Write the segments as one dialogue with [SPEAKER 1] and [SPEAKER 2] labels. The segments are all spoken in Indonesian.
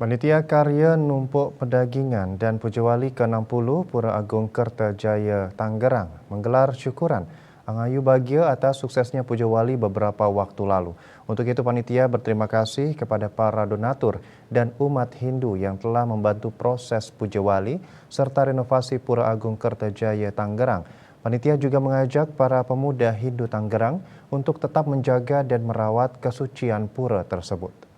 [SPEAKER 1] Panitia Karya Numpuk Pedagingan dan Pujawali ke-60 Pura Agung Kertajaya Tanggerang menggelar syukuran Angayu Bahagia atas suksesnya Pujawali beberapa waktu lalu. Untuk itu panitia berterima kasih kepada para donatur dan umat Hindu yang telah membantu proses Pujawali serta renovasi Pura Agung Kertajaya Tanggerang. Panitia juga mengajak para pemuda Hindu Tanggerang untuk tetap menjaga dan merawat kesucian pura tersebut.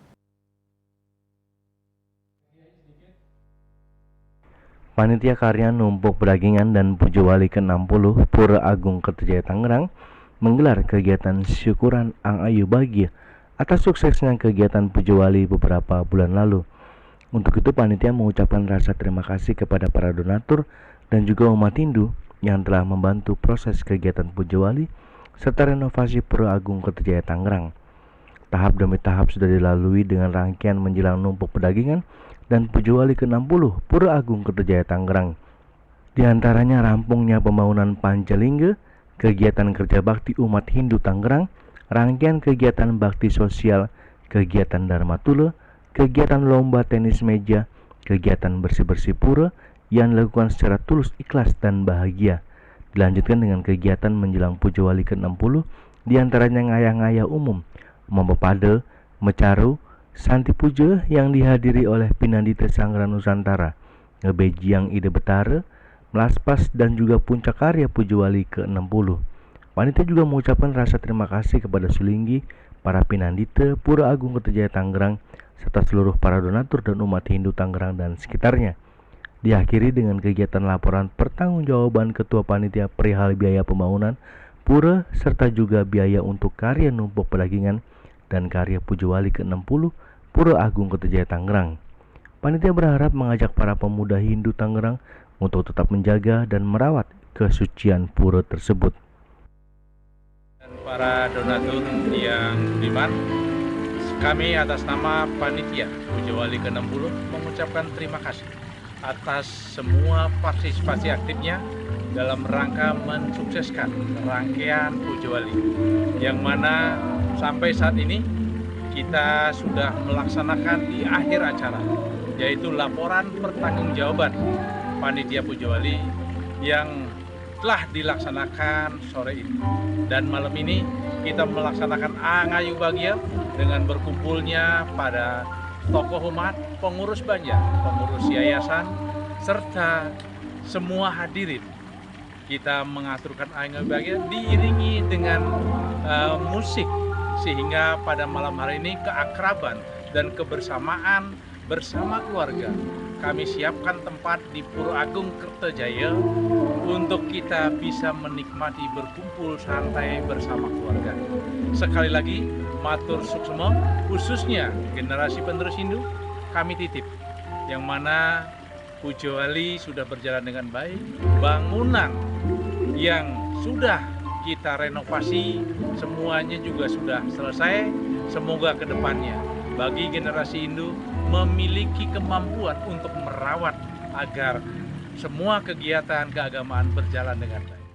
[SPEAKER 2] Panitia Karya Numpuk Pedagingan dan Pujawali ke-60 Pura Agung Kertajaya Tangerang menggelar kegiatan syukuran Angayu Bahagia atas suksesnya kegiatan Pujawali beberapa bulan lalu. Untuk itu panitia mengucapkan rasa terima kasih kepada para donatur dan juga umat Hindu yang telah membantu proses kegiatan Pujawali serta renovasi Pura Agung Kertajaya Tangerang. Tahap demi tahap sudah dilalui dengan rangkaian menjelang numpuk pedagingan dan Pujawali ke-60 Pura Agung Kertajaya Tangerang. Di antaranya rampungnya pembangunan Panjalingga, kegiatan kerja bakti umat Hindu Tangerang, rangkaian kegiatan bakti sosial, kegiatan Dharma Tula, kegiatan lomba tenis meja, kegiatan bersih-bersih pura yang dilakukan secara tulus, ikhlas, dan bahagia. Dilanjutkan dengan kegiatan menjelang Pujawali ke-60, di antaranya ngayah-ngayah umum, Membepada, Mecaru, Santi Puja yang dihadiri oleh Pinandita Sanggra Nusantara, Ngebejiang Ide Betara, Melaspas, dan juga puncak karya Pujawali ke-60. Panitia juga mengucapkan rasa terima kasih kepada Sulinggi, para Pinandita, Pura Agung Kertajaya Tangerang, serta seluruh para donatur dan umat Hindu Tangerang dan sekitarnya. Diakhiri dengan kegiatan laporan pertanggungjawaban Ketua Panitia perihal biaya pembangunan pura serta juga biaya untuk karya numpuk pedagingan dan karya Pujawali ke-60 Pura Agung Kertajaya Tangerang. Panitia berharap mengajak para pemuda Hindu Tangerang untuk tetap menjaga dan merawat kesucian pura tersebut.
[SPEAKER 3] Dan para donatur yang budiman, kami atas nama Panitia Pujawali ke-60 mengucapkan terima kasih atas semua partisipasi aktifnya dalam rangka mensukseskan rangkaian Pujawali, yang mana sampai saat ini kita sudah melaksanakan di akhir acara, yaitu laporan pertanggungjawaban Panitia Pujawali yang telah dilaksanakan sore ini. Dan malam ini kita melaksanakan Angayu Bahagia dengan berkumpulnya pada tokoh umat, pengurus banjar, pengurus yayasan, serta semua hadirin. Kita mengaturkan Angayu Bahagia diiringi dengan musik, sehingga pada malam hari ini keakraban dan kebersamaan bersama keluarga kami siapkan tempat di Pura Agung Kertajaya untuk kita bisa menikmati berkumpul santai bersama keluarga. Sekali lagi, matur suksema, khususnya generasi penerus Hindu, kami titip, yang mana Pujawali sudah berjalan dengan baik, bangunan yang sudah kita renovasi semuanya juga sudah selesai. Semoga ke depannya bagi generasi Hindu memiliki kemampuan untuk merawat agar semua kegiatan keagamaan berjalan dengan baik.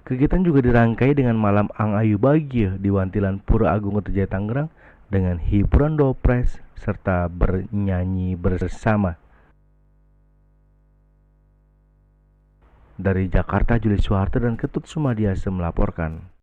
[SPEAKER 2] Kegiatan juga dirangkai dengan malam Angayu Bahagia di Wantilan Pura Agung Kertajaya Tangerang dengan hiburan dopres serta bernyanyi bersama. Dari Jakarta, Juli Soeharto dan Ketut Sumadiasa melaporkan.